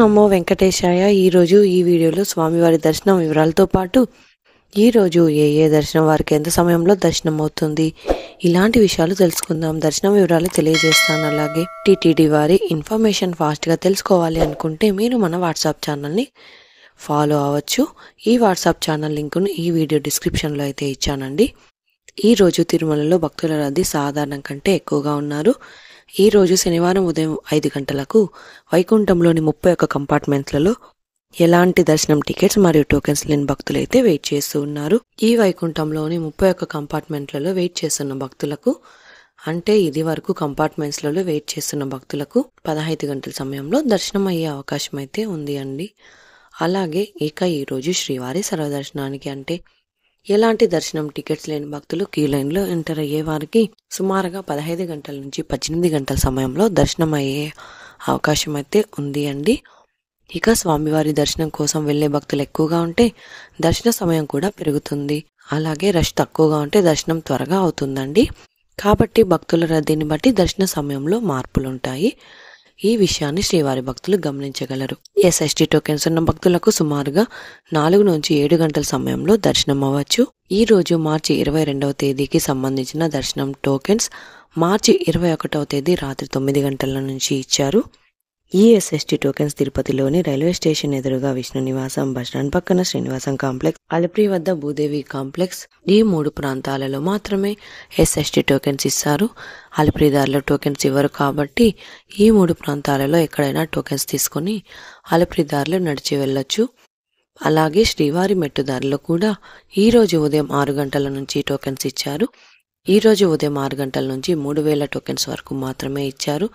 నమో వెంకటేశాయ. ఈరోజు ఈ వీడియోలో స్వామివారి దర్శనం వివరాలతో పాటు ఈరోజు ఏ దర్శనం వారికి ఎంత సమయంలో దర్శనం అవుతుంది, ఇలాంటి విషయాలు తెలుసుకుందాం. దర్శనం వివరాలు తెలియజేస్తాను. అలాగే టీటీడీ వారి ఇన్ఫర్మేషన్ ఫాస్ట్గా తెలుసుకోవాలి అనుకుంటే మీరు మన వాట్సాప్ ఛానల్ని ఫాలో అవ్వచ్చు. ఈ వాట్సాప్ ఛానల్ లింకును ఈ వీడియో డిస్క్రిప్షన్లో అయితే ఇచ్చానండి. ఈరోజు తిరుమలలో భక్తుల రద్దీ సాధారణం కంటే ఎక్కువగా ఉన్నారు. ఈరోజు శనివారం ఉదయం 5 గంటలకు వైకుంఠంలోని 31 కంపార్ట్మెంట్లలో ఎలాంటి దర్శనం టికెట్స్ మరియు టోకెన్స్ లేని భక్తులు అయితే వెయిట్ చేస్తూ ఉన్నారు. ఈ వైకుంఠంలోని 31 కంపార్ట్మెంట్లలో వెయిట్ చేస్తున్న భక్తులకు, అంటే ఇది వరకు కంపార్ట్మెంట్స్లలో వెయిట్ చేస్తున్న భక్తులకు 15 గంటల సమయంలో దర్శనం అయ్యే అవకాశం అయితే ఉంది అండి. అలాగే ఈరోజు శ్రీవారి సర్వదర్శనానికి, అంటే ఎలాంటి దర్శనం టికెట్స్ లేని భక్తులు క్యూ లైన్లో ఎంటర్ అయ్యే వారికి సుమారుగా 15 గంటల నుంచి 18 గంటల సమయంలో దర్శనం అయ్యే అవకాశం అయితే ఉంది అండి. స్వామివారి దర్శనం కోసం వెళ్లే భక్తులు ఎక్కువగా ఉంటే దర్శన సమయం కూడా పెరుగుతుంది. అలాగే రష్ తక్కువగా ఉంటే దర్శనం త్వరగా అవుతుందండి. కాబట్టి భక్తుల రద్దీని బట్టి దర్శన సమయంలో మార్పులు ఉంటాయి. ఈ విషయాన్ని శ్రీవారి భక్తులు గమనించగలరు. ఎస్ఎస్టీ టోకెన్స్ ఉన్న భక్తులకు సుమారుగా 4 నుంచి 7 గంటల సమయంలో దర్శనం అవ్వచ్చు. ఈ రోజు మార్చి 22వ తేదీకి సంబంధించిన దర్శనం టోకెన్స్ మార్చి 21వ తేదీ రాత్రి 9 గంటల నుంచి ఇచ్చారు. ఈ ఎస్ఎస్టీ టోకెన్స్ తిరుపతిలోని రైల్వే స్టేషన్ ఎదురుగా విష్ణు నివాసం, బస్టాండ్ పక్కన శ్రీనివాసం కాంప్లెక్స్, అలిపిరి వద్ద భూదేవి కాంప్లెక్స్, ఈ 3 ప్రాంతాలలో మాత్రమే ఎస్ఎస్టీ టోకెన్స్ ఇస్తారు. అలిపిరి దారిలో టోకెన్స్ ఇవ్వరు. కాబట్టి ఈ 3 ప్రాంతాలలో ఎక్కడైనా టోకెన్స్ తీసుకుని అలిపిరి దారిలో నడిచి వెళ్ళొచ్చు. అలాగే శ్రీవారి మెట్టు దారిలో కూడా ఈరోజు ఉదయం 6 గంటల నుంచి టోకెన్స్ ఇచ్చారు. ఈరోజు ఉదయం 6 గంటల నుంచి 3000 టోకెన్స్ వరకు మాత్రమే ఇచ్చారు.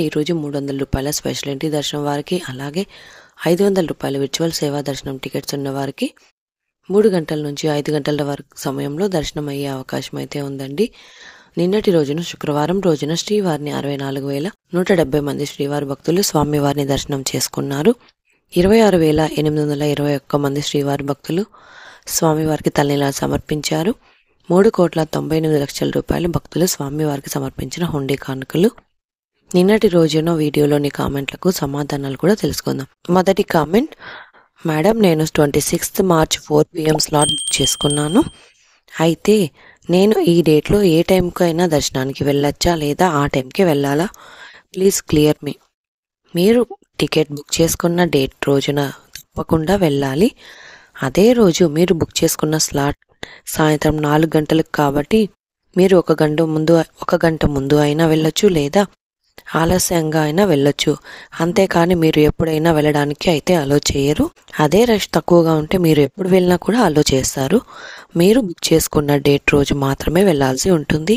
ఈరోజు 300 రూపాయల స్పెషల్ ఎంట్రీ దర్శనం వారికి, అలాగే 500 రూపాయల విర్చువల్ సేవా దర్శనం టికెట్స్ ఉన్న వారికి 3 గంటల నుంచి 5 గంటల వరకు సమయంలో దర్శనం అయ్యే అవకాశం అయితే ఉందండి. నిన్నటి రోజున శుక్రవారం రోజున శ్రీవారిని 64,170 మంది శ్రీవారి భక్తులు స్వామివారిని దర్శనం చేసుకున్నారు. 26,821 మంది శ్రీవారి భక్తులు స్వామివారికి తలనీలాలు సమర్పించారు. 3,98,00,000 రూపాయలు భక్తులు స్వామివారికి సమర్పించిన హుండీ కానుకలు. నిన్నటి రోజున వీడియోలోని కామెంట్లకు సమాధానాలు కూడా తెలుసుకుందాం. మొదటి కామెంట్, మేడం నేను 26th March 4 PM slot book చేసుకున్నాను. అయితే నేను ఈ డేట్లో ఏ టైంకి అయినా దర్శనానికి వెళ్ళొచ్చా లేదా ఆ టైంకి వెళ్ళాలా? ప్లీజ్ క్లియర్ మీ. మీరు టికెట్ బుక్ చేసుకున్న డేట్ రోజున తప్పకుండా వెళ్ళాలి. అదే రోజు మీరు బుక్ చేసుకున్న స్లాట్ సాయంత్రం 4 గంటలకు కాబట్టి మీరు ఒక గంట ముందు అయినా వెళ్ళొచ్చు, లేదా ఆలస్యంగా అయినా వెళ్ళొచ్చు. అంతేకాని మీరు ఎప్పుడైనా వెళ్ళడానికి అయితే అలో చేయరు. అదే రష్ తక్కువగా ఉంటే మీరు ఎప్పుడు వెళ్ళినా కూడా అలో చేస్తారు. మీరు బుక్ చేసుకున్న డేట్ రోజు మాత్రమే వెళ్ళాల్సి ఉంటుంది.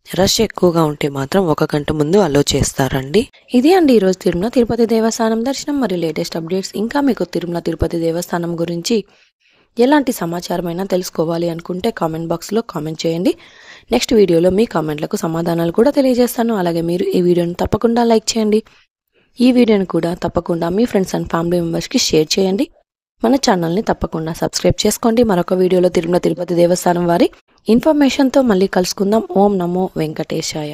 రష్ ఎక్కువగా ఉంటే మాత్రం 1 గంట ముందు అలో చేస్తారండి. ఇది అండి ఈరోజు తిరుమల తిరుపతి దేవస్థానం దర్శనం మరియు లేటెస్ట్ అప్డేట్స్. ఇంకా మీకు తిరుమల తిరుపతి దేవస్థానం గురించి ఎలాంటి సమాచారమైనా తెలుసుకోవాలి అనుకుంటే కామెంట్ బాక్స్లో కామెంట్ చేయండి. నెక్స్ట్ వీడియోలో మీ కామెంట్లకు సమాధానాలు కూడా తెలియజేస్తాను. అలాగే మీరు ఈ వీడియోని తప్పకుండా లైక్ చేయండి. ఈ వీడియోని కూడా తప్పకుండా మీ ఫ్రెండ్స్ అండ్ ఫ్యామిలీ మెంబర్స్కి షేర్ చేయండి. మన ఛానల్ని తప్పకుండా సబ్స్క్రైబ్ చేసుకోండి. మరొక వీడియోలో తిరుమల తిరుపతి దేవస్థానం వారి ఇన్ఫర్మేషన్తో మళ్ళీ కలుసుకుందాం. ఓం నమో వెంకటేశాయ.